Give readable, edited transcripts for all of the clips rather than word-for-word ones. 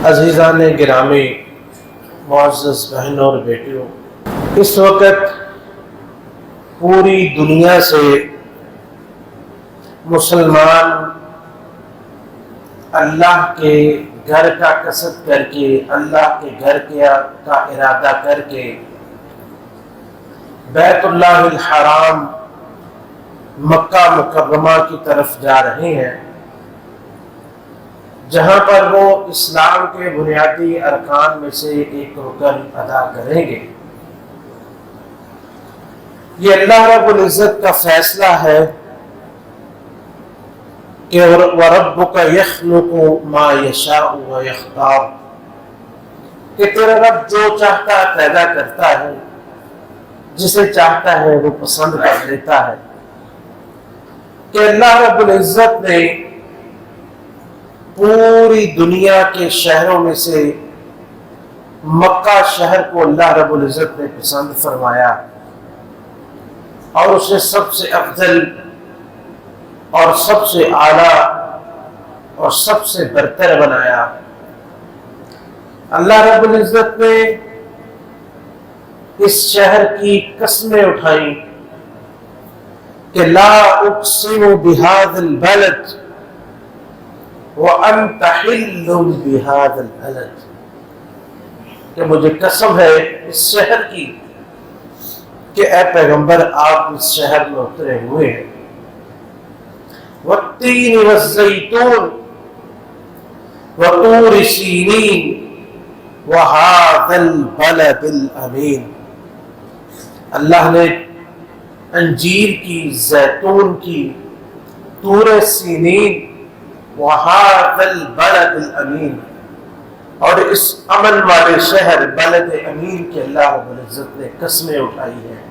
عزیزان گرامی، معزز بہنوں اور بیٹیوں، اس وقت پوری دنیا سے مسلمان اللہ کے گھر کا قصد کر کے، اللہ کے گھر کا ارادہ کر کے بیت اللہ الحرام مکہ مکرمہ کی طرف جا رہے ہیں، جہاں پر وہ اسلام کے بنیادی ارکان میں سے ایک رکن ادا کریں گے۔ یہ اللہ رب العزت کا فیصلہ ہے کہ وَرَبُّكَ يَخْلُقُ مَا يَشَاءُ وَيَخْتَارُ، کہ تیرا رب جو چاہتا ہے پیدا کرتا ہے، جسے چاہتا ہے وہ پسند کر لیتا ہے۔ کہ اللہ رب العزت نے پوری دنیا کے شہروں میں سے مکہ شہر کو اللہ رب العزت نے پسند فرمایا اور اسے سب سے افضل اور سب سے اعلیٰ اور سب سے برتر بنایا۔ اللہ رب العزت نے اس شہر کی قسمیں اٹھائیں کہ لا اقسم بہذا البلد وانت حل بہذا البلد، کہ مجھے قسم ہے اس شہر کی کہ اے پیغمبر آپ اس شہر میں اترے ہوئے ہیں۔ والتین والزیتون وطور سینین وہذا البلد الامین، اللہ نے انجیر کی، زیتون کی، طور سینین، وہذا البلد الامین، اور اس امن والے شہر بلد امین کے اللہ رب العزت نے قسمیں اٹھائی ہیں۔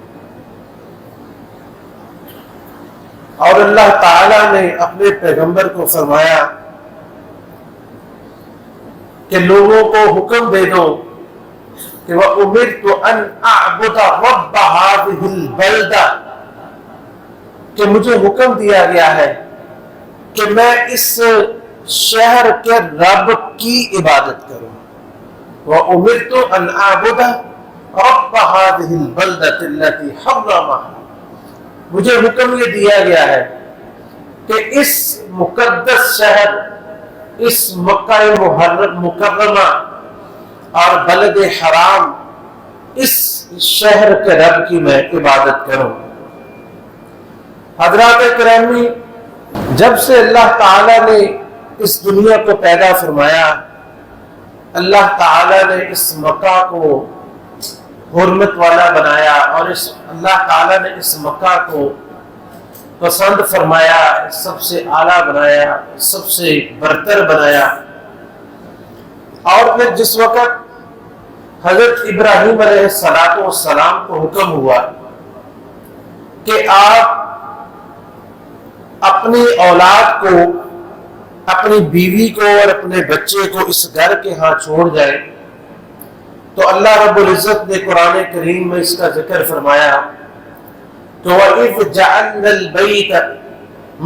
اور اللہ تعالیٰ نے اپنے پیغمبر کو فرمایا کہ لوگوں کو حکم دے دو کہ وَأُمِرْتُ أَنْ أَعْبُدَ رَبَّ هَذِهِ الْبَلْدَةِ، کہ مجھے حکم دیا گیا ہے کہ میں اس شہر کے رب کی عبادت کروں۔ وَأُمِرْتُ أَنْ أَعْبُدَ رَبَّ هَذِهِ الْبَلْدَةِ الَّتِي حَرَّمَهَا، مجھے حکم یہ دیا گیا ہے کہ اس مقدس شہر، اس مکہ مکرمہ اور بلد حرام، اس شہر کے رب کی میں عبادت کروں۔ حضرات کرامی، جب سے اللہ تعالیٰ نے اس دنیا کو پیدا فرمایا، اللہ تعالیٰ نے اس مکہ کو حرمت والا بنایا اور اللہ تعالیٰ نے اس مکہ کو پسند فرمایا، سب سے اعلیٰ بنایا، سب سے برتر بنایا۔ اور پھر جس وقت حضرت ابراہیم علیہ السلام کو حکم ہوا کہ آپ اپنی اولاد کو، اپنی بیوی کو اور اپنے بچے کو اس گھر کے ہاں چھوڑ جائیں، تو اللہ رب العزت نے قرآن کریم میں اس کا ذکر فرمایا کہ وَإِذْ جَعَلْنَا الْبَيْتَ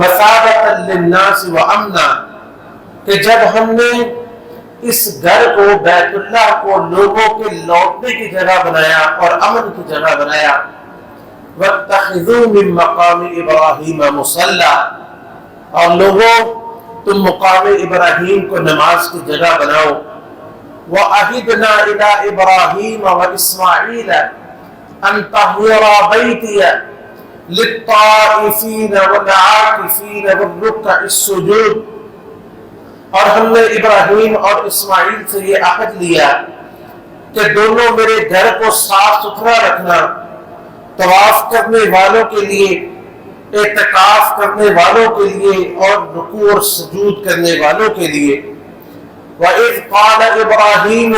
مَثَابَةً لِلنَّاسِ وَأَمْنًا، کہ جب ہم نے اس گھر کو، بیت اللہ کو، لوگوں کے لوٹنے کی جگہ بنایا اور امن کی جگہ بنایا۔ وَاتَّخِذُوا مِن مَّقَامِ إِبْرَاهِيمَ مُصَلًّى، اور لوگوں تم مقام ابراہیم کو نماز کی جگہ بناؤ۔ وَعَهِدْنَا إِلَىٰ إِبْرَاهِيمَ وَإِسْمَاعِيلَ أَن طَهِّرَا بَيْتِيَ لِلطَّائِفِينَ وَالْعَاكِفِينَ وَالرُّكَّعِ السُّجُودِ، اور ہم نے ابراہیم اور اسماعیل سے یہ عہد لیا کہ دونوں میرے گھر کو صاف ستھرا رکھنا، طواف کرنے والوں کے لیے، اعتکاف کرنے والوں کے لیے اور رکوع اور سجود کرنے والوں کے لیے۔ وَإِذْ قَالَ إِبْرَاهِيمُ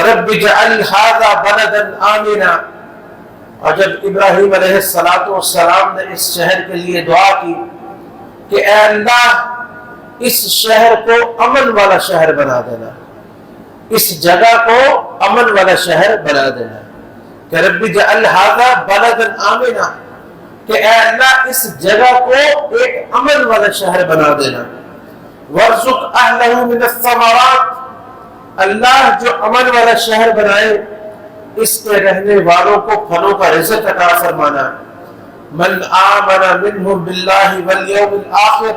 رَبِّ اجْعَلْ هَٰذَا بَلَدًا آمِنًا، اور جب ابراہیم علیہ السلام نے اس شہر کے لیے دعا کی کہ اے اللہ اس شہر کو امن والا شہر بنا دینا، اس جگہ کو امن والا شہر بنا دینا، کہ رب اجعل ھذا بلدا آمنا، کہ اے اللہ اس جگہ کو ایک امن والا شہر بنا دینا۔ وارزق اہلہ من الثمرات، اللہ جو امن والا شہر بنائے اس کے رہنے والوں کو پھلوں کا رزق عطا فرمانا. من آمن منہم باللہ والیوم الآخر،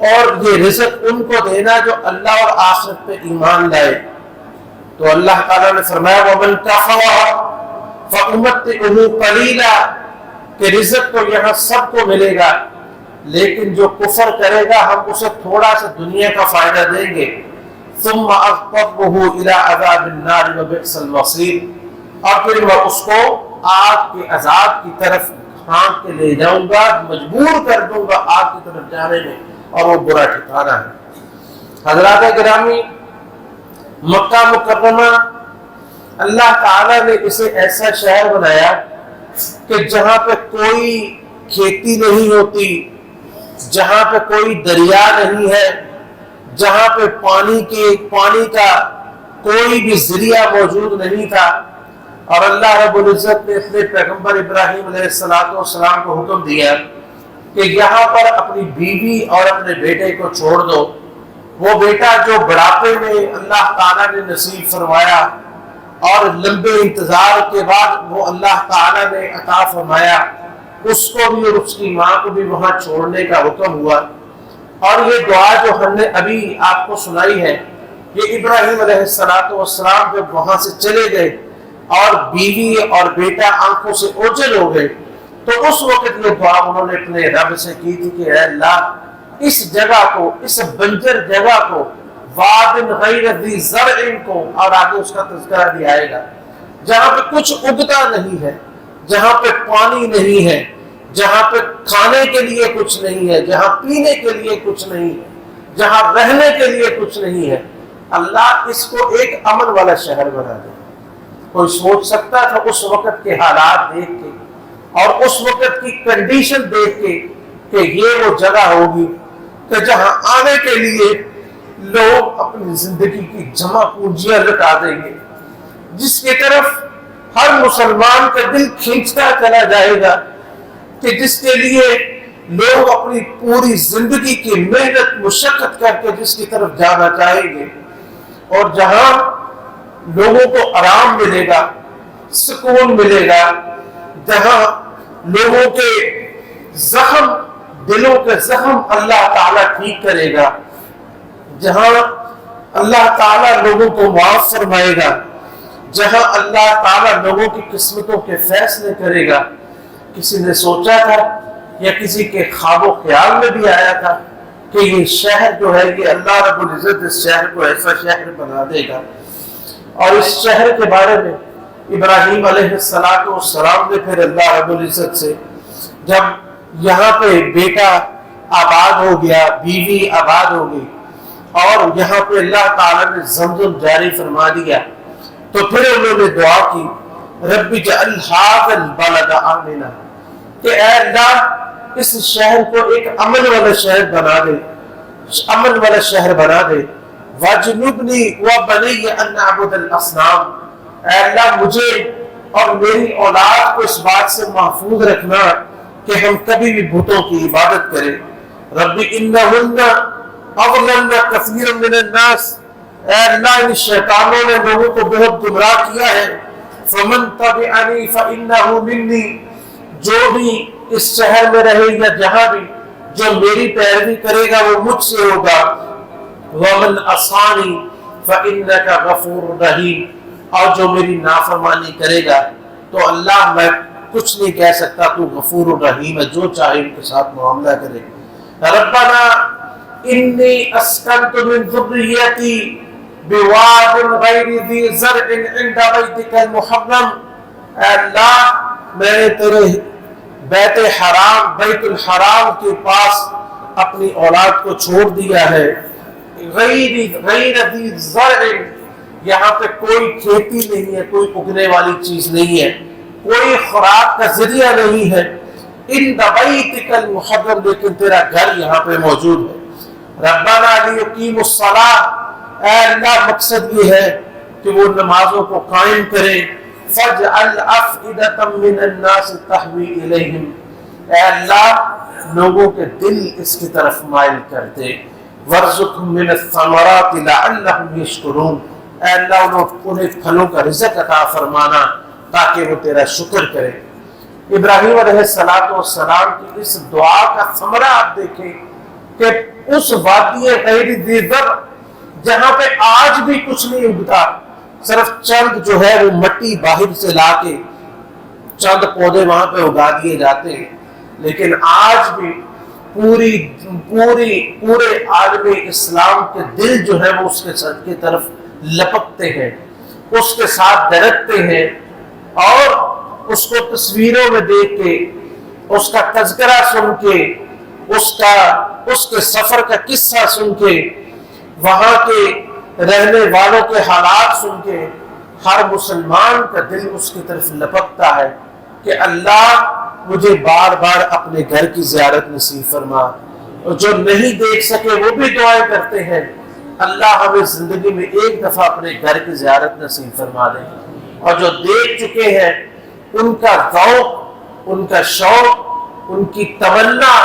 اور یہ رزق ان کو دینا جو اللہ اور آخرت پہ ایمان لائے. تو اللہ تعالیٰ نے فرمایا وَمَنْ كَفَرَ فَأُمَتِّعُهُ قَلِيلًا، کہ رزق تو یہاں سب کو ملے گا، لیکن جو کفر کرے گا ہم اسے تھوڑا سا دنیا کا فائدہ دیں گے. ثُمَّ أَضْطَرُّهُ إِلَىٰ عَذَابِ النَّارِ وَبِئْسَ الْمَصِيرُ، اور پھر میں اس کو آگ کے عذاب کی طرف ہانک کے لے جاؤں گا، مجبور کر دوں گا آگ کی طرف جانے میں، اور وہ برا ٹھکانہ ہے. حضرات گرامی، مکہ مکرمہ اللہ تعالیٰ نے اسے ایسا شہر بنایا کہ جہاں پہ کوئی کھیتی نہیں ہوتی، جہاں پہ کوئی دریا نہیں ہے، جہاں پہ پانی کا کوئی بھی ذریعہ موجود نہیں تھا، اور اللہ رب العزت نے اپنے پیغمبر ابراہیم علیہ السلام کو حکم دیا کہ یہاں پر اپنی بیوی اور اپنے بیٹے کو چھوڑ دو. وہ بیٹا جو بڑھاپے میں اللہ تعالیٰ نے نصیب فرمایا اور لمبے انتظار کے بعد وہ اللہ تعالیٰ نے عطا فرمایا، اس کو بھی اور اس کی ماں کو بھی وہاں چھوڑنے کا حکم ہوا. اور یہ دعا جو ہم نے ابھی آپ کو سنائی ہے، یہ ابراہیم علیہ السلام جب وہاں سے چلے گئے اور بیوی اور بیٹا آنکھوں سے اوجھل ہو گئے، تو اس وقت یہ دعا انہوں نے اپنے رب سے کی تھی کہ اے اللہ، اس جگہ کو، اس بنجر جگہ کو، واد غیر ذی زرع کو، اور آگے اس کا تذکرہ بھی آئے گا، جہاں پہ کچھ اگتا نہیں ہے، جہاں پہ پانی نہیں ہے، جہاں پہ کھانے کے لیے کچھ نہیں ہے، جہاں پینے کے لیے کچھ نہیں ہے، جہاں رہنے کے لیے کچھ نہیں ہے، اللہ اس کو ایک امن والا شہر بنا دے. کوئی سوچ سکتا تھا اس وقت کے حالات دیکھ کے اور اس وقت کی کنڈیشن دیکھ کے کہ یہ وہ جگہ ہوگی کہ جہاں آنے کے لیے لوگ اپنی زندگی کی جمع پونجیاں لٹا دیں گے، جس کی طرف ہر مسلمان کا دل کھینچتا چلا جائے گا، کہ جس کے لیے لوگ اپنی پوری زندگی کی محنت مشقت کر کے جس کی طرف جانا چاہیں گے، اور جہاں لوگوں کو آرام ملے گا، سکون ملے گا، جہاں لوگوں کے زخم، دلوں کے زخم اللہ تعالیٰ ٹھیک کرے گا، جہاں اللہ تعالیٰ لوگوں کو معاف فرمائے گا، جہاں اللہ تعالیٰ لوگوں کی قسمتوں کے فیصلے کرے گا. کسی نے سوچا تھا یا کسی کے خواب و خیال میں بھی آیا تھا کہ یہ شہر جو ہے یہ اللہ رب العزت اس شہر کو ایسا شہر بنا دے گا؟ اور اس شہر کے بارے میں ابراہیم علیہ السلام نے پھر اللہ رب العزت سے، جب یہاں پہ بیٹا آباد ہو گیا، بیوی آباد ہو گئی، اور یہاں پہ اللہ تعالیٰ نے زمزم جاری فرما دیا، تو پھر انہوں نے دعا کی رب اجعل ھذا البلد آمنا، کہ اے اللہ اس شہر کو ایک امن والا شہر بنا دے، امن والا شہر بنا دے. وَاجْنُبْنِي وَبَنِيَّ أَن نَعْبُدَ الْأَصْنَامَ، اے اللہ مجھے اور میری اولاد کو اس بات سے محفوظ رکھنا کہ ہم کبھی بھی بتوں کی عبادت کریں. رب انہن اضللن کثیرا من الناس، اے اللہ ان شیطانوں نے لوگوں کو بہت گمراہ کیا ہے. فمن تبعنی فانہ منی، جو بھی اس شہر میں رہے یا جہاں بھی جو میری پیروی کرے گا وہ مجھ سے ہوگا. ومن عصانی فانک غفور رحیم، اور جو میری نافرمانی کرے گا تو اللہ میں کچھ نہیں کہہ سکتا، تو غفور الرحیم ہے، جو چاہے ان کے ساتھ معاملہ کرے. ربنا انی اسکنت من ذریتی بواد غیر ذی زرع عند بیتک المحرم، اے اللہ میں نے تیرے بیت الحرام کے پاس اپنی اولاد کو چھوڑ دیا ہے. غیر ذی زرع، یہاں پہ کوئی کھیتی نہیں ہے، کوئی اگنے والی چیز نہیں ہے، کوئی خوراک کا ذریعہ نہیں ہے. عند بیتک المحرم، لیکن تیرا گھر یہاں پہ موجود ہے. ربنا لیقیموا الصلاۃ، اے اللہ مقصد یہ ہے کہ وہ نمازوں کو قائم کریں. فاجعل افئدۃ من الناس تہوی الیہم، اے اللہ لوگوں کے دل اس کی طرف مائل کر دے. وَارْزُقْهُم مِّنَ الثَّمَرَاتِ لَعَلَّهُمْ يَشْكُرُونَ، اے اللہ انہیں پھلوں کا رزق عطا فرمانا تاکہ وہ تیرا شکر کرے۔ ابراہیم علیہ السلام کی اس دعا کا ثمرہ آپ دیکھیں کہ اس وادی غیر ذی زرع جہاں پہ آج بھی کچھ نہیں اگتا، صرف چند جو ہے وہ مٹی باہر سے لا کے چند پودے وہاں پہ اگا دیے جاتے ہیں، لیکن آج بھی پورے عالم اسلام کے دل جو ہے وہ اس کے سر کی طرف لپکتے ہیں، اس کے ساتھ درکتے ہیں، اور اس کو تصویروں میں دیکھ کے، اس کا تذکرہ سن کے، اس کے سفر کا قصہ سن کے، وہاں کے رہنے والوں کے حالات سن کے ہر مسلمان کا دل اس کی طرف لپکتا ہے کہ اللہ مجھے بار بار اپنے گھر کی زیارت نصیب فرما۔ اور جو نہیں دیکھ سکے وہ بھی دعائیں کرتے ہیں، اللہ ہمیں زندگی میں ایک دفعہ اپنے گھر کی زیارت نصیب فرما دے، اور جو دیکھ چکے ہیں ان کا ذوق، ان کا شوق، ان کی تمنا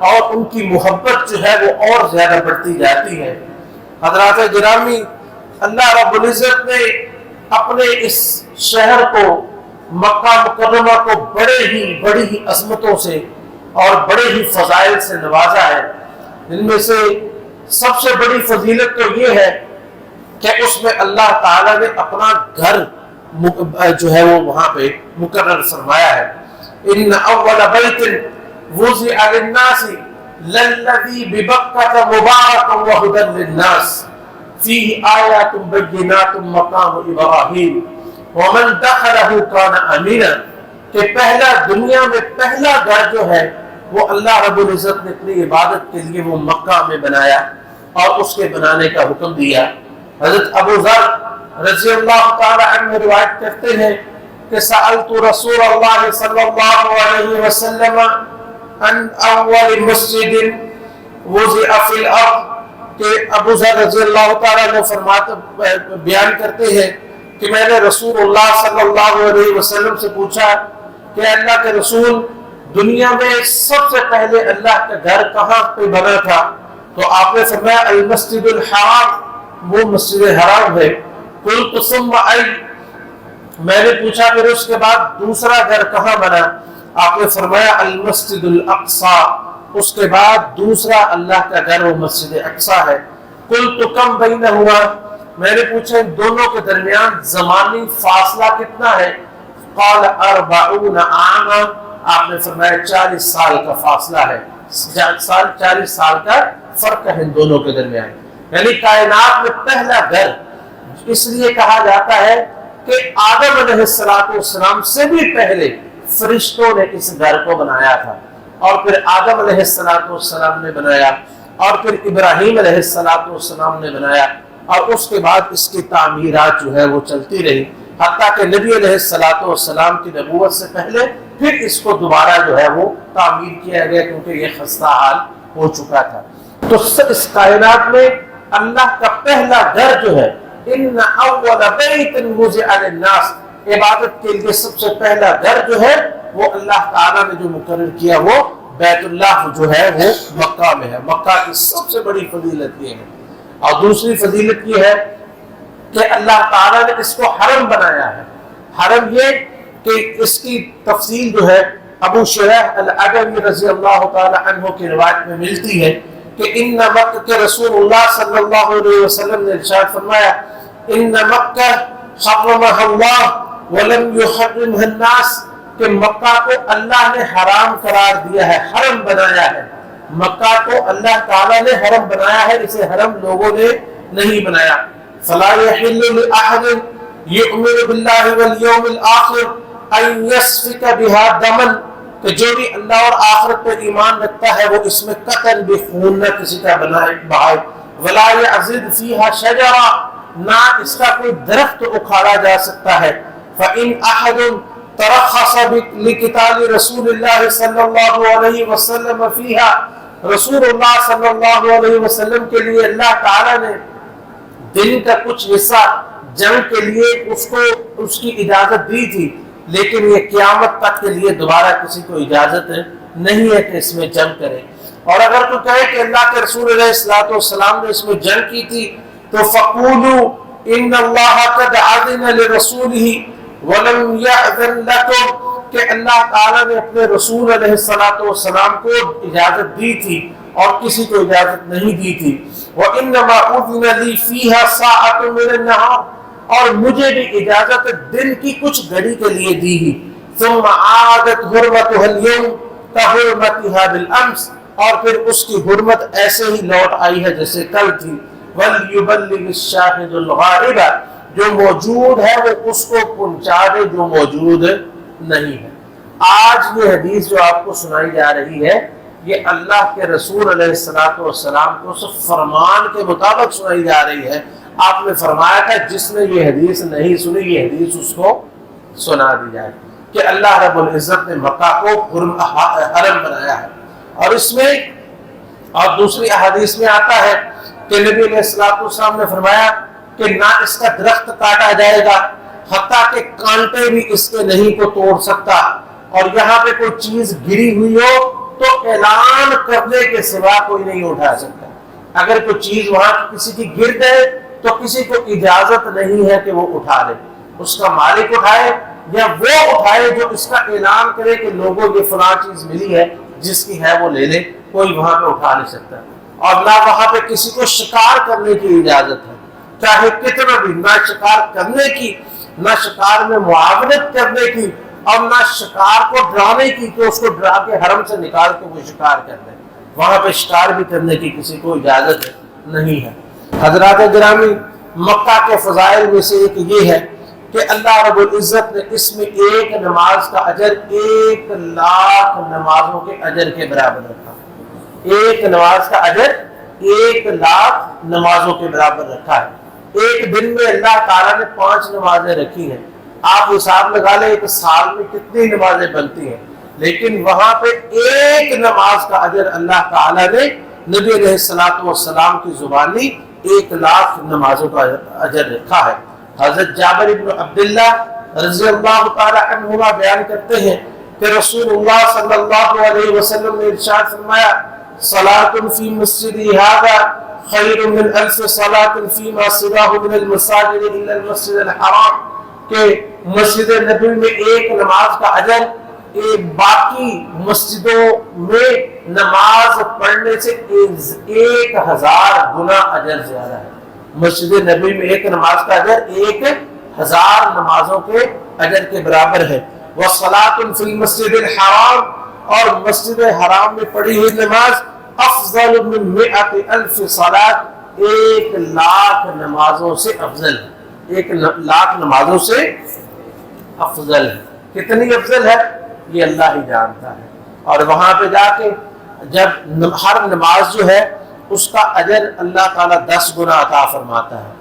اور ان کی محبت جو ہے وہ اور زیادہ بڑھتی جاتی ہے۔ حضرات گرامی، اللہ رب العزت نے اپنے اس شہر کو، مکہ مکرمہ کو بڑی ہی عظمتوں سے اور بڑے ہی فضائل سے نوازا ہے۔ ان میں سے سب سے بڑی فضیلت تو یہ ہے کہ اس میں اللہ تعالیٰ نے اپنا گھر جو ہے وہ وہاں پہ مقرر فرمایا ہے۔ ان اول بیت وضع للناس للذی ببکۃ مبارک وہدی للناس فیہ آیات بینات مقام ابراہیم ومن دخلہ کان آمنا، کہ پہلا دنیا میں پہلا گھر جو ہے وہ اللہ رب العزت نے اپنی عبادت کے لیے وہ مکہ میں بنایا اور اس کے بنانے کا حکم دیا۔ حضرت ابو ذر رضی اللہ تعالی عنہ روایت کرتے ہیں کہ سألت رسول اللہ صلی اللہ علیہ وسلم عن اول مسجد وضع فی الارض، کہ ابو ذر رضی اللہ تعالی عنہ فرماتے بیان کرتے ہیں کہ میں نے رسول اللہ صلی اللہ علیہ وسلم سے پوچھا کہ اللہ کے رسول، دنیا میں سب سے پہلے اللہ کا گھر کہاں پہ بنا تھا؟ تو آپ نے فرمایا المسجد الحرام، وہ مسجد حرام ہے۔ قلت ثم ای، میں نے پوچھا پھر اس کے بعد دوسرا گھر کہاں بنا؟ آپ نے فرمایا المسجد الاقصی، اس کے بعد دوسرا اللہ کا گھر وہ مسجد اقصی ہے۔ قلت کم بینہما، میں نے پوچھا ان دونوں کے درمیان زمانی فاصلہ کتنا ہے؟ قال 40 عاما، آپ نے فرمایا 40 سال کا فاصلہ ہے، 40 سال کا فرق ہے ان دونوں کے درمیان۔ یعنی کائنات میں پہلا گھر اس لیے کہا جاتا ہے کہ آدم علیہ السلام سے بھی پہلے فرشتوں نے اس گھر کو بنایا تھا، اور پھر آدم علیہ السلام نے بنایا، اور پھر ابراہیم علیہ السلام نے بنایا، اور اس کے بعد اس کی تعمیرات جو ہے وہ چلتی رہی، حتیٰ کہ نبی علیہ السلام کی نبوت سے پہلے پھر اس کو دوبارہ جو ہے وہ تعمیر کیا گیا، کیونکہ یہ خستہ حال ہو چکا تھا۔ تو اس کائنات میں اللہ کا پہلا گھر جو ہے، ان اول بیت وضع للناس، عبادت کے لیے سب سے پہلا گھر جو ہے وہ اللہ تعالیٰ نے جو مقرر کیا وہ بیت اللہ جو ہے وہ مکہ میں ہے۔ مکہ کی سب سے بڑی فضیلت یہ ہے، اور دوسری فضیلت یہ ہے کہ اللہ تعالیٰ نے اس کو حرم بنایا ہے۔ حرم یہ کہ اس کی تفصیل جو ہے ابو شریح العدوی رضی اللہ تعالی عنہ کی روایت میں ملتی ہے کہ ان مکہ کے رسول اللہ صلی اللہ علیہ وسلم نے ارشاد فرمایا ان مکہ حرمها اللہ ولم يحرمها الناس، کہ مکہ کو اللہ نے حرام قرار دیا ہے، حرم بنایا ہے۔ مکہ کو اللہ تعالیٰ نے حرم بنایا ہے، اسے حرم لوگوں نے نہیں بنایا۔ فلا يحل لأحد يؤمن بالله واليوم الآخر ان يسفك بها دما، کہ جو بھی اللہ اور آخرت پر ایمان رکھتا ہے وہ اس میں قطعاً بھی خون نہ کسی کا بہائے۔ ولا يعضد فيها شجرا، نہ اس کا کوئی درخت اکھاڑا جا سکتا ہے۔ فإن أحد ترخص لقتال رسول اللہ صلی اللہ علیہ وسلم فيها، رسول اللہ صلی اللہ علیہ وسلم کے لیے اللہ تعالیٰ نے دن کا کچھ حصہ جنگ کے لیے اس کی اجازت دی تھی، لیکن یہ قیامت تک کے لیے دوبارہ کسی کو اجازت نہیں ہے کہ اس میں جنگ کرے۔ اور اگر کوئی کہے کہ اللہ کے رسول علیہ الصلوۃ والسلام نے اس میں جنگ کی تھی تو فقولوا ان اللہ قد اذن لرسولہ ولم یأذن لکم، کہ اللہ تعالیٰ نے اپنے رسول علیہ الصلوۃ والسلام کو اجازت دی تھی اور کسی کو اجازت نہیں دی تھی۔ وَإِنَّمَا أُذِنَ لِي فِيهَا سَاعَةٌ مِّنَ النَّهَارِ، اور مجھے بھی اجازت دن کی کچھ گھڑی کے لیے دی ہی۔ ثُمَّ عَادَتْ حُرْمَتُهَا الْيَوْمَ كَحُرْمَتِهَا بِالْأَمْسِ، اور پھر اس کی حرمت ایسے ہی لوٹ آئی ہے جیسے کل تھی۔ وَلْيُبَلِّغِ الشَّاهِدُ الْغَائِبَ، جو موجود ہے وہ اس کو پہنچا دے جو موجود نہیں ہے۔ آج یہ حدیث جو آپ کو سنائی جا رہی ہے یہ اللہ کے رسول علیہ الصلوۃ والسلام کو صرف فرمان کے مطابق سنائی جا رہی ہے۔ آپ نے فرمایا تھا جس نے یہ حدیث نہیں سنی یہ حدیث اس کو سنا دی جائے کہ اللہ رب العزت نے مکہ کو حرم بنایا ہے۔ اور اس میں اور دوسری احادیث میں آتا ہے کہ نبی علیہ الصلوۃ والسلام نے فرمایا کہ نہ اس کا درخت کاٹا جائے گا حتیٰ کہ کانٹے بھی اس کے نہیں کو توڑ سکتا، اور یہاں پہ کوئی چیز گری ہوئی ہو تو اعلان کرنے کے سوا کوئی نہیں اٹھا سکتا۔ اگر کوئی چیز وہاں کسی کی گر گئے تو کسی کو اجازت نہیں ہے کہ وہ اٹھا لے، اس کا مالک اٹھائے یا وہ اٹھائے جو اس کا اعلان کرے کہ لوگوں یہ فلاں چیز ملی ہے، جس کی ہے وہ لے لے، کوئی وہاں پہ اٹھا نہیں سکتا۔ اور نہ وہاں پہ کسی کو شکار کرنے کی اجازت ہے، چاہے کتنا بھی، نہ شکار کرنے کی، نہ شکار میں معاونت کرنے کی، اور نہ شکار کو ڈرانے کی کہ اس کو ڈرا کے حرم سے نکال کے وہ شکار کر دے، وہاں پہ شکار بھی کرنے کی کسی کو اجازت نہیں ہے۔ حضرات گرامی، مکہ کے فضائل میں سے ایک یہ ہے کہ اللہ رب العزت نے اس میں ایک نماز کا اجر 1,00,000 نمازوں کے اجر کے برابر رکھا۔ ایک نماز کا اجر 1,00,000 نمازوں کے برابر رکھا ہے۔ ایک دن میں اللہ تعالیٰ نے 5 نمازیں رکھی ہیں، آپ حساب لگا لیں ایک سال میں کتنی نمازیں بنتی ہیں، لیکن وہاں پہ ایک نماز کا اجر اللہ تعالیٰ نے نبی علیہ الصلوۃ والسلام کی زبانی 1,00,000 نمازوں کا اجر رکھا ہے۔ حضرت جابر بن عبداللہ رضی اللہ تعالی عنہما بیان کرتے ہیں کہ رسول اللہ صلی اللہ علیہ وسلم نے ارشاد فرمایا صلاۃ فی مسجدی ھذا خیر من 1000 صلاۃ فیما سواہ من المساجد الا المسجد الحرام، کہ مسجد نبی میں ایک نماز کا اجر باقی مسجدوں میں نماز پڑھنے سے 1000 گنا اجر زیادہ ہے۔ مسجد نبی میں ایک نماز کا اجر 1000 نمازوں کے اجر کے برابر ہے۔ وَصَلَاةٌ فِي الْمَسْجِدِ الْحَرَامِ، اور مسجد حرام میں پڑھی ہوئی نماز افضل من 100,000 صلاۃ، 1,00,000 نمازوں سے افضل ہے، 1,00,000 نمازوں سے افضل ہے۔ کتنی افضل ہے یہ اللہ ہی جانتا ہے۔ اور وہاں پہ جا کے جب ہر نماز جو ہے اس کا اجر اللہ تعالیٰ 10 گنا عطا فرماتا ہے۔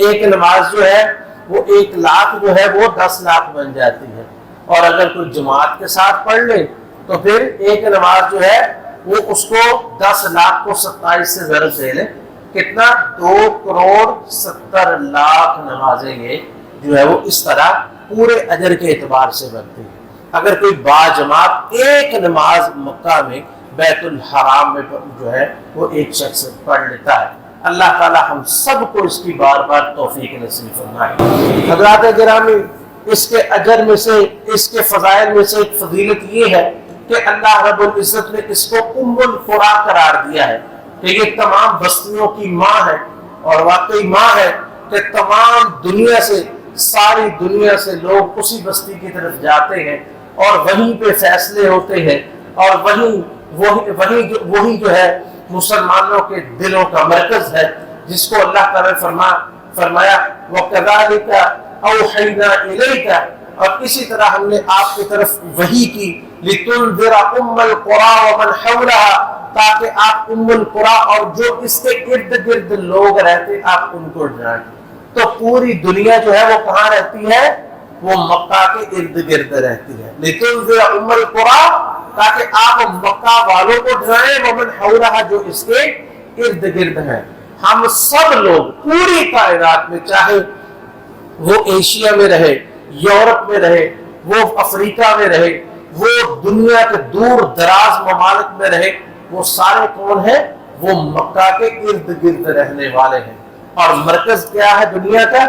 ایک نماز جو ہے وہ 1,00,000 جو ہے وہ 10,00,000 بن جاتی ہے، اور اگر کوئی جماعت کے ساتھ پڑھ لے تو پھر ایک نماز جو ہے وہ اس کو 10,00,000 کو 27 سے ضرب دے لے، کتنا 2,70,00,000 نمازیں یہ جو ہے وہ اس طرح پورے اجر کے اعتبار سے بنتی ہے۔ اگر کوئی باجماعت ایک نماز مکہ میں بیت الحرام میں جو ہے وہ ایک شخص پڑھ لیتا ہے، اللہ تعالی ہم سب کو اس کی بار بار توفیق نصیب فرمائے۔ حضرات گرامی، اس کے اجر میں سے، اس کے فضائل میں سے ایک فضیلت یہ ہے کہ اللہ رب العزت نے اس کو ام القریٰ قرار دیا ہے کہ یہ تمام بستیوں کی ماں ہے، اور واقعی ماں ہے کہ تمام دنیا سے، ساری دنیا سے لوگ اسی بستی کی طرف جاتے ہیں اور وہیں پہ فیصلے ہوتے ہیں، اور وہی جو ہے مسلمانوں کے دلوں کا مرکز ہے، جس کو اللہ تعالیٰ نے فرمایا وَكَذَلِكَ أَوْحَيْنَا إِلَيْكَ، اور اسی طرح ہم نے آپ کی طرف وحی کی لِتُنذِرَ أُمَّ الْقُرَىٰ وَمَنْ حَوْلَهَا، تاکہ آپ ام القریٰ اور جو اس کے ارد گرد لوگ رہتے آپ ان کو ڈرائیں۔ تو پوری دنیا جو ہے وہ کہاں رہتی ہے؟ وہ مکہ کے ارد گرد رہتی ہے۔ لِتُنذِرَ أُمَّ الْقُرَىٰ، تاکہ آپ مکہ والوں کو ڈرائیں، وَمَنْ حَوْلَهَا، جو اس کے ارد گرد ہیں۔ ہم سب لوگ پوری کائنات میں، چاہے وہ ایشیا میں رہے، یورپ میں رہے، وہ افریقہ میں رہے، وہ دنیا کے دور دراز ممالک میں رہے، وہ سارے کون ہیں؟ وہ مکہ کے ارد گرد رہنے والے ہیں، اور مرکز کیا ہے دنیا کا؟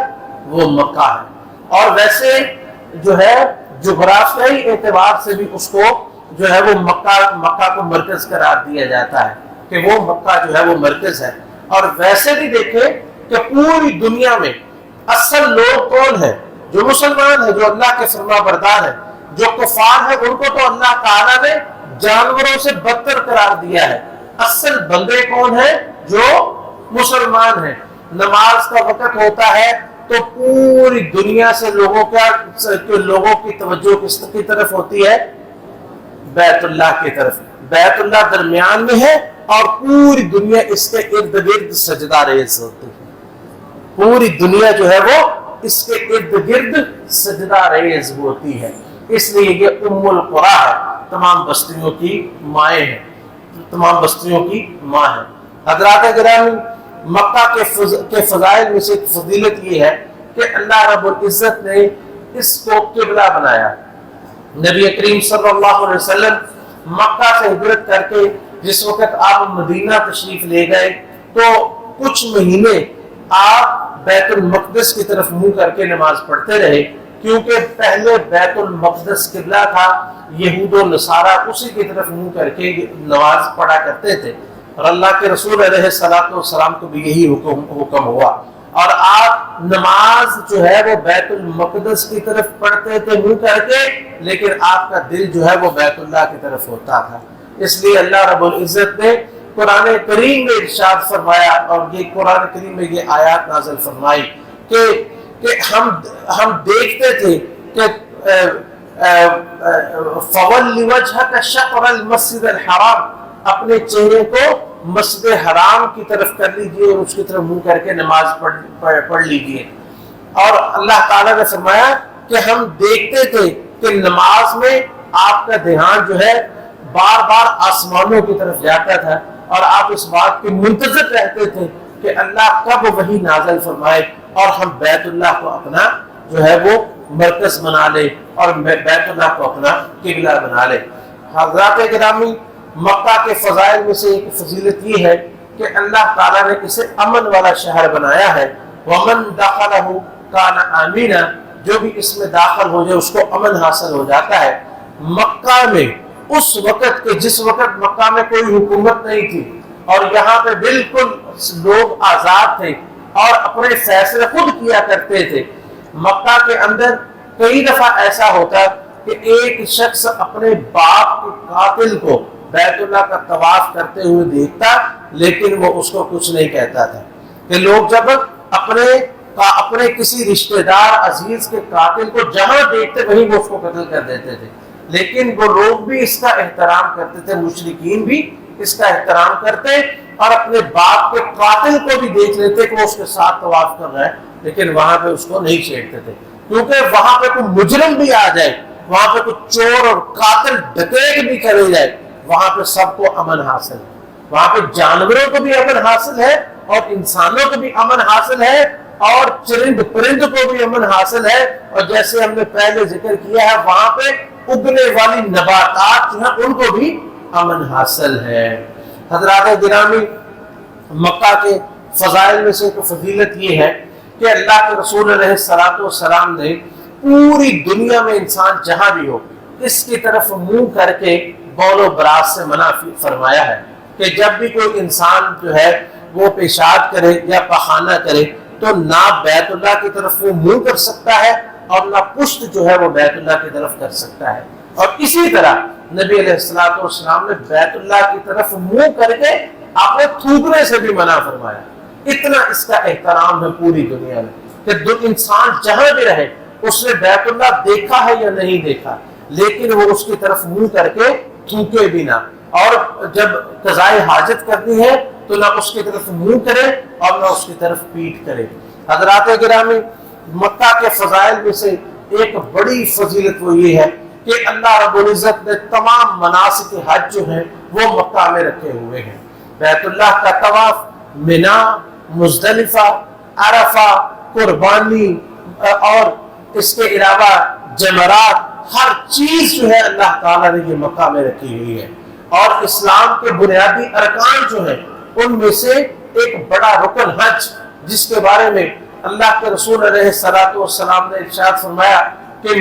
وہ مکہ ہے۔ اور ویسے جو ہے جغرافیائی اعتبار سے بھی اس کو جو ہے وہ مکہ کو مرکز قرار دیا جاتا ہے کہ وہ مکہ جو ہے وہ مرکز ہے۔ اور ویسے بھی دیکھیں کہ پوری دنیا میں اصل لوگ کون ہیں؟ جو مسلمان ہیں، جو اللہ کے فرما بردار ہیں۔ جو کفار ہیں ان کو تو اللہ تعالیٰ نے جانوروں سے بدتر قرار دیا ہے۔ اصل بندے کون ہیں؟ جو مسلمان ہیں۔ نماز کا وقت ہوتا ہے تو پوری دنیا سے لوگوں کی توجہ کس کی طرف ہوتی ہے؟ بیت اللہ کی طرف۔ بیت اللہ درمیان میں ہے اور پوری دنیا اس کے ارد گرد سجدہ ریز ہوتی ہے۔ پوری دنیا جو ہے وہ اس کے ارد گرد سجدہ ریز ہوتی ہے، اس لیے یہ ام القریٰ ہے، تمام بستیوں کی مائیں ہیں، تمام بستیوں کی ماں ہے۔ حضرات گرامی، مکہ کے فضائل میں سے ایک فضیلت یہ ہے کہ اللہ رب العزت نے اس کو قبلہ بنایا۔ نبی کریم صلی اللہ علیہ وسلم مکہ سے ہجرت کر کے جس وقت آپ مدینہ تشریف لے گئے تو کچھ مہینے آپ بیت المقدس کی طرف منہ کر کے نماز پڑھتے رہے، کیونکہ پہلے بیت المقدس قبلہ تھا، یہود و نصارہ اسی کی طرف منہ کر کے نماز پڑھا کرتے تھے، اور اللہ کے رسول علیہ الصلوۃ والسلام کو بھی یہی حکم ہوا، اور آپ نماز جو ہے وہ بیت المقدس کی طرف پڑھتے تھے منہ کر کے، لیکن آپ کا دل جو ہے وہ بیت اللہ کی طرف ہوتا تھا۔ اس لیے اللہ رب العزت نے قرآن کریم میں ارشاد فرمایا، اور یہ قرآن کریم میں یہ آیات نازل فرمائی کہ ہم دیکھتے تھے کہ فَوَلِّ وَجْهَكَ شَطْرَ الْمَسْجِدِ الْحَرَامِ، اپنے چہرے کو مسجد حرام کی طرف کر لیجئے اور اس کی طرف منہ کر کے نماز پڑھ لیجئے۔ اور اللہ تعالیٰ نے فرمایا کہ ہم دیکھتے تھے کہ نماز میں آپ کا دھیان جو ہے بار بار آسمانوں کی طرف جاتا تھا، اور آپ اس بات کے منتظر رہتے تھے کہ اللہ کب وحی نازل فرمائے اور ہم بیت اللہ کو اپنا جو ہے وہ مرکز بنا لے اور بیت اللہ کو اپنا قبلہ بنا لے۔ حضرات گرامی، مکہ کے فضائل میں سے ایک فضیلت یہ ہے کہ اللہ تعالیٰ نے اسے امن والا شہر بنایا ہے۔ وَمَن دَخَلَهُ كَانَ آمِنًا، جو بھی اس میں داخل ہو جائے اس کو امن حاصل ہو جاتا ہے۔ مکہ میں اس وقت کے جس وقت مکہ میں کوئی حکومت نہیں تھی اور یہاں پہ بالکل لوگ آزاد تھے اور اپنے فیصلے خود کیا کرتے تھے، مکہ کے اندر کئی دفعہ ایسا ہوتا کہ ایک شخص اپنے باپ کے قاتل کو بیت اللہ کا طواف کرتے ہوئے دیکھتا لیکن وہ اس کو کچھ نہیں کہتا تھا، کہ لوگ جب اپنے کسی رشتہ دار عزیز کے قاتل کو جہاں دیکھتے وہیں وہ اس کو قتل کر دیتے تھے، لیکن وہ لوگ بھی اس کا احترام کرتے تھے، مشرکین بھی اس کا احترام کرتے اور اپنے باپ کے قاتل کو بھی دیکھ لیتے کہ وہ اس کے ساتھ طواف کر رہا ہے، لیکن وہاں پہ اس کو نہیں چھیڑتے تھے، کیونکہ وہاں پہ کوئی مجرم بھی آ جائے، وہاں پہ کوئی چور اور قاتل ڈکیت بھی کرے جائے، وہاں پہ سب کو امن حاصل ہے، وہاں پہ جانوروں کو بھی امن حاصل ہے اور انسانوں کو بھی امن حاصل ہے اور چرند پرند کو بھی امن حاصل ہے، اور جیسے ہم نے پہلے ذکر کیا ہے وہاں پہ اگنے والی نباتات جو ہیں ان کو بھی امن حاصل ہے۔ حضرات گرامی، مکہ کے فضائل میں سے ایک فضیلت یہ ہے کہ اللہ کے رسول علیہ السلام نے پوری دنیا میں انسان جہاں بھی ہو اس کی طرف منہ کر کے بول و براز سے منع فرمایا ہے کہ جب بھی کوئی انسان جو ہے وہ پیشاب کرے یا پخانہ کرے تو نہ بیت اللہ کی طرف وہ منہ کر سکتا ہے اور نہ پشت جو ہے وہ بیت اللہ کی طرف کر سکتا ہے، اور اسی طرح نبی علیہ السلام نے بیت اللہ کی طرف منہ کر کے اپنے تھوکنے سے بھی منع فرمایا۔ اتنا اس کا احترام ہے پوری دنیا میں کہ انسان جہاں بھی رہے اس نے بیت اللہ دیکھا ہے یا نہیں دیکھا لیکن وہ اس کی طرف منہ کر کے تھوکے بھی نہ، اور جب قضائے حاجت کرنی ہے تو نہ اس کی طرف منہ کرے اور نہ اس کی طرف پیٹ کرے۔ حضرات گرامی، مکہ کے فضائل میں سے ایک بڑی فضیلت وہ یہ ہے کہ اللہ رب العزت نے تمام مناسک حج جو ہیں وہ مکہ میں رکھے ہوئے ہیں۔ بیت اللہ کا طواف، منا، مزدلفہ، عرفہ، قربانی اور اس کے علاوہ جمرات، ہر چیز جو ہے اللہ تعالیٰ نے یہ مکہ میں رکھی ہوئی ہے۔ اور اسلام کے بنیادی ارکان جو ہیں ان میں سے ایک بڑا رکن حج، جس کے بارے میں اللہ کے رسول علیہ الصلوۃ والسلام نے ارشاد فرمایا کہ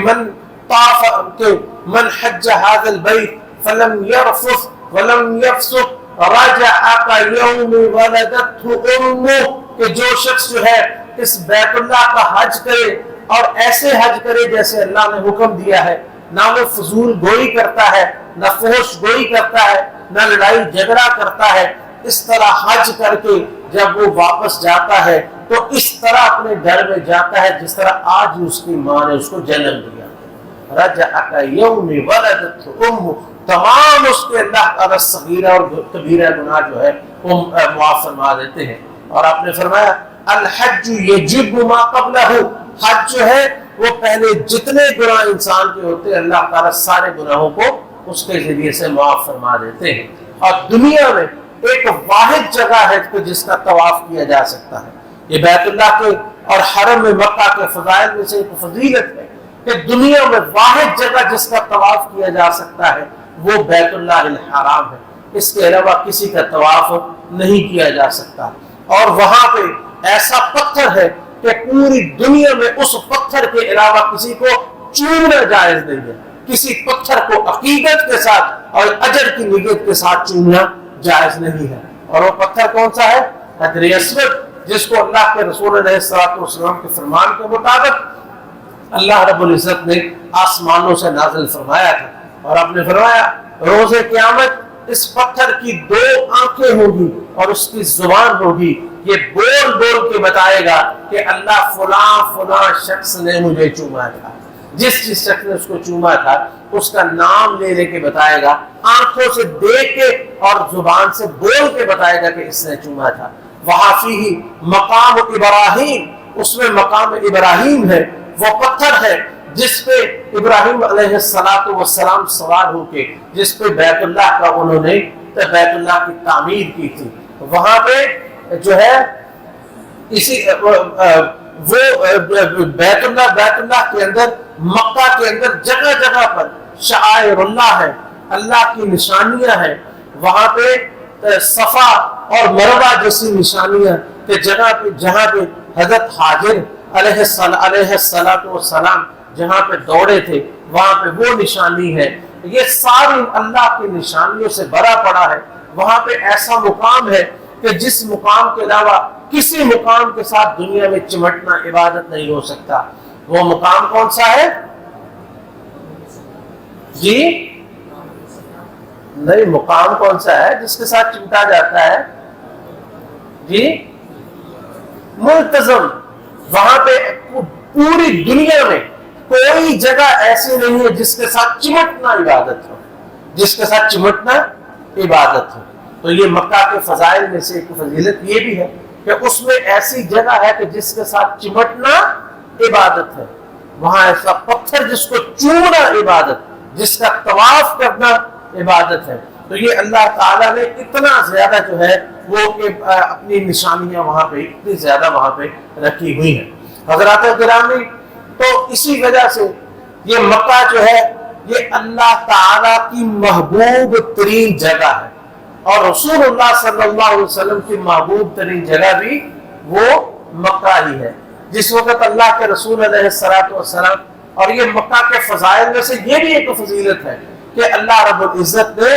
من حج هذا البيت فلم يرفث ولم يفسق رجع كيوم ولدته امه، کہ جو شخص جو ہے اس بیت اللہ کا حج کرے اور ایسے حج کرے جیسے اللہ نے حکم دیا ہے، نہ وہ فضول گوئی کرتا ہے، نہ فحش گوئی کرتا ہے، نہ لڑائی جھگڑا کرتا ہے، اس طرح حج کر کے جب وہ واپس جاتا ہے تو اس طرح اپنے گھر میں جاتا ہے جس طرح آج اس کی ماں نے اس کو جنم دیا۔ رجع یوم ولدت امہ، تمام اس کے اللہ تعالی صغیرہ اور کبیرہ گناہ جو ہے وہ معاف فرما دیتے ہیں۔ اور آپ نے فرمایا الحج یجب ما قبلہ، حج جو ہے وہ پہلے جتنے گناہ انسان کے ہوتے ہیں اللہ تعالیٰ سارے گناہوں کو اس کے ذریعے سے معاف فرما دیتے ہیں۔ اور دنیا میں ایک واحد جگہ ہے کہ جس کا طواف کیا جا سکتا ہے، یہ بیت اللہ کے اور حرم مکہ کے فضائل میں سے ایک فضیلت ہے کہ دنیا میں واحد جگہ جس کا طواف کیا جا سکتا ہے وہ بیت اللہ الحرام ہے، اس کے علاوہ کسی کا طواف نہیں کیا جا سکتا۔ اور وہاں پہ ایسا پتھر ہے کہ پوری دنیا میں اس پتھر کے علاوہ کسی کو چومنا جائز نہیں ہے، کسی پتھر کو عقیدت کے ساتھ اور اجر کی نیت کے ساتھ چومنا جائز نہیں ہے۔ اور وہ پتھر کون سا ہے؟ حجر اسود، جس کو اللہ کے رسول علیہ الصلوۃ والسلام کے فرمان کے مطابق اللہ رب العزت نے آسمانوں سے نازل فرمایا تھا۔ اور آپ نے فرمایا روز قیامت اس پتھر کی 2 آنکھیں ہوگی اور اس کی زبان ہوگی، یہ بول بول کے بتائے گا کہ اللہ فلاں فلاں شخص نے مجھے چوما تھا، جس شخص نے اس کو چوما تھا اس کا نام لے لے کے بتائے گا، آنکھوں سے دیکھ کے اور زبان سے بول کے بتائے گا کہ اس نے چوما تھا۔ وہاں فیہ مقام ابراہیم، اس میں مقام ابراہیم ہے، وہ پتھر ہے جس پہ ابراہیم علیہ السلام سوار ہو کے جس پہ بیت اللہ کا انہوں نے بیت اللہ کی تعمیر کی تھی۔ وہاں پہ جو ہے اسی وہ بیت اللہ کے اندر مکہ کے اندر جگہ جگہ پر شعائر اللہ ہے، اللہ کی نشانیاں ہیں، وہاں پہ صفا اور مروہ جیسی نشانیاں کہ جہاں پہ حضرت حاجر علیہ السلام جہاں پہ دوڑے تھے وہاں پہ وہ نشانی ہے۔ یہ ساری اللہ کی نشانیوں سے بھرا پڑا ہے۔ وہاں پہ ایسا مقام ہے کہ جس مقام کے علاوہ کسی مقام کے ساتھ دنیا میں چمٹنا عبادت نہیں ہو سکتا۔ وہ مقام کون سا ہے؟ جی نہیں، مقام کون سا ہے جس کے ساتھ چمٹا جاتا ہے؟ جی ملتزم۔ وہاں پہ پوری دنیا میں کوئی جگہ ایسی نہیں ہے جس کے ساتھ چمٹنا عبادت ہو، جس کے ساتھ چمٹنا عبادت ہو۔ تو یہ مکہ کے فضائل میں سے ایک فضیلت یہ بھی ہے کہ اس میں ایسی جگہ ہے کہ جس کے ساتھ چمٹنا عبادت ہے، وہاں ایسا پتھر جس کو چومنا عبادت، جس کا طواف کرنا عبادت ہے۔ تو یہ اللہ تعالیٰ نے اتنا زیادہ جو ہے وہ اپنی نشانیاں وہاں پہ اتنی زیادہ وہاں پہ رکھی ہوئی ہیں۔ حضرات گرامی، تو اسی وجہ سے یہ مکہ جو ہے یہ اللہ تعالیٰ کی محبوب ترین جگہ ہے، اور رسول اللہ صلی اللہ علیہ وسلم کی محبوب ترین جگہ بھی وہ مکہ ہی ہے۔ جس وقت اللہ کے رسول علیہ السلام اور یہ مکہ کے فضائل میں سے یہ بھی ایک فضیلت ہے کہ اللہ رب العزت نے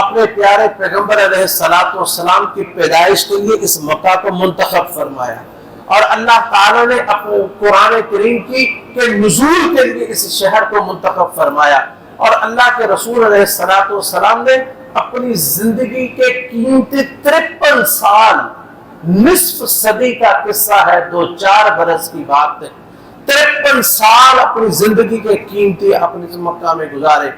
اپنے پیارے پیغمبر علیہ السلام کی پیدائش کے لیے اس مکہ کو منتخب فرمایا، اور اللہ تعالیٰ نے اپنے قرآن کریم کی کے نزول کے لیے اس شہر کو منتخب فرمایا، اور اللہ کے رسول علیہ السلام نے اپنی زندگی کے قیمتی 53 سال، نصف صدی کا قصہ ہے، 2-4 برس کی بات ہے، 53 سال اپنی زندگی کے قیمتی اپنے مکہ میں گزارے۔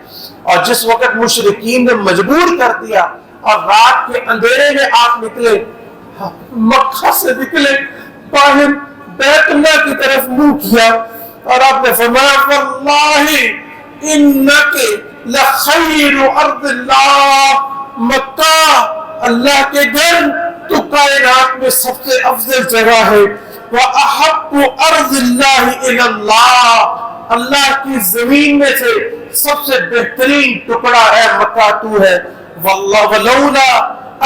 اور جس وقت مشرکین نے مجبور کر دیا اور رات کے اندھیرے میں آپ نکلے، مکہ سے نکلے، باہر بیت اللہ کی طرف منہ کیا، اور آپ نے فرمایا واللہ انک لخیر ارض اللہ، مکہ اللہ کے گھر تو کائنات میں سب سے افضل جگہ ہے، وَأَحَبُّ أَرْضِ اللَّهِ إِلَى اللَّهِ، اللہ کی زمین میں سے سب سے بہترین ٹکڑا ہے مکہ تو ہے، واللہ ولولا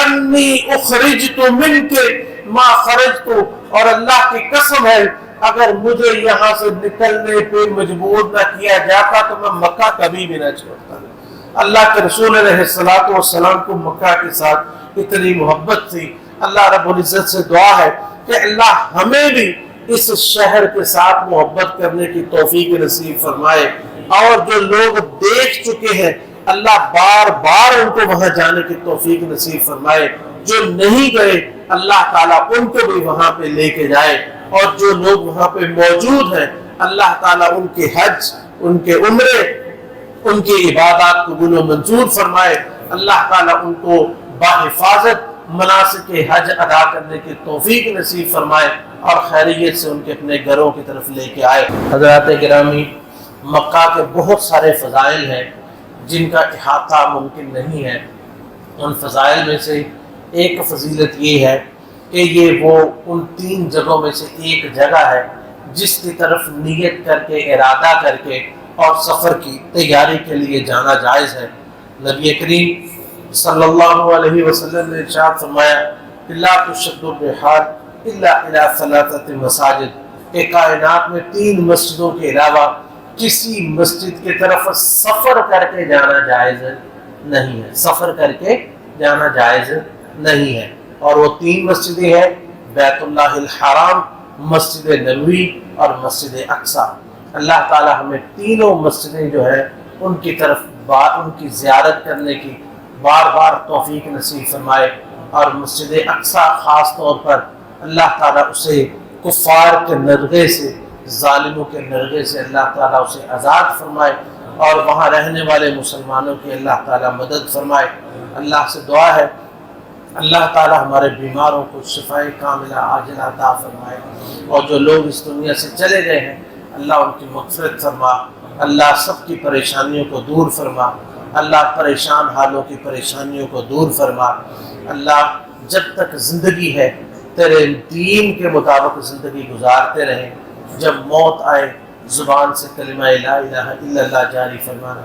انی اخرجت منک ما خرجت، اور اللہ کی قسم ہے اگر مجھے یہاں سے نکلنے پہ مجبور نہ کیا جاتا تو میں مکہ کبھی بھی نہ چھوڑتا۔ اللہ کے رسول علیہ السلام کو مکہ کے ساتھ اتنی محبت تھی۔ اللہ رب العزت سے دعا ہے کہ اللہ ہمیں بھی اس شہر کے ساتھ محبت کرنے کی توفیق نصیب فرمائے، اور جو لوگ دیکھ چکے ہیں اللہ بار بار ان کو وہاں جانے کی توفیق نصیب فرمائے، جو نہیں گئے اللہ تعالیٰ ان کو بھی وہاں پہ لے کے جائے، اور جو لوگ وہاں پہ موجود ہیں اللہ تعالیٰ ان کے حج، ان کے عمرے، ان کی عبادات قبول و منظور فرمائے، اللہ تعالیٰ ان کو بحفاظت مناسک حج ادا کرنے کی توفیق نصیب فرمائے، اور خیریت سے ان کے اپنے گھروں کی طرف لے کے آئے۔ حضرات گرامی، مکہ کے بہت سارے فضائل ہیں جن کا احاطہ ممکن نہیں ہے۔ ان فضائل میں سے ایک فضیلت یہ ہے کہ یہ وہ ان 3 جگہوں میں سے ایک جگہ ہے جس کی طرف نیت کر کے، ارادہ کر کے اور سفر کی تیاری کے لیے جانا جائز ہے۔ نبی کریم صلی اللہ علیہ وسلم نے ارشاد فرمایا کہ لا تشد الرحال الا الى 3 مساجد، کہ کائنات میں 3 مسجدوں کے علاوہ کسی مسجد کی طرف سفر کر کے جانا جائز نہیں ہے، سفر کر کے جانا جائز نہیں ہے، اور وہ 3 مسجدیں ہیں بیت اللہ الحرام، مسجد نبوی اور مسجد اقصی۔ اللہ تعالی ہمیں تینوں مسجدیں جو ہیں ان کی طرف ان کی زیارت کرنے کی بار بار توفیق نصیب فرمائے، اور مسجد اقصی خاص طور پر اللہ تعالیٰ اسے کفار کے نرغے سے، ظالموں کے نرغے سے اللہ تعالیٰ اسے آزاد فرمائے، اور وہاں رہنے والے مسلمانوں کی اللہ تعالیٰ مدد فرمائے۔ اللہ سے دعا ہے اللہ تعالیٰ ہمارے بیماروں کو شفائے کاملہ عاجلہ عطا فرمائے، اور جو لوگ اس دنیا سے چلے گئے ہیں اللہ ان کی مغفرت فرما، اللہ سب کی پریشانیوں کو دور فرما، اللہ پریشان حالوں کی پریشانیوں کو دور فرما۔ اللہ جب تک زندگی ہے تیرے دین کے مطابق زندگی گزارتے رہیں، جب موت آئے زبان سے کلمہ لا الہ الا اللہ جاری فرمانا۔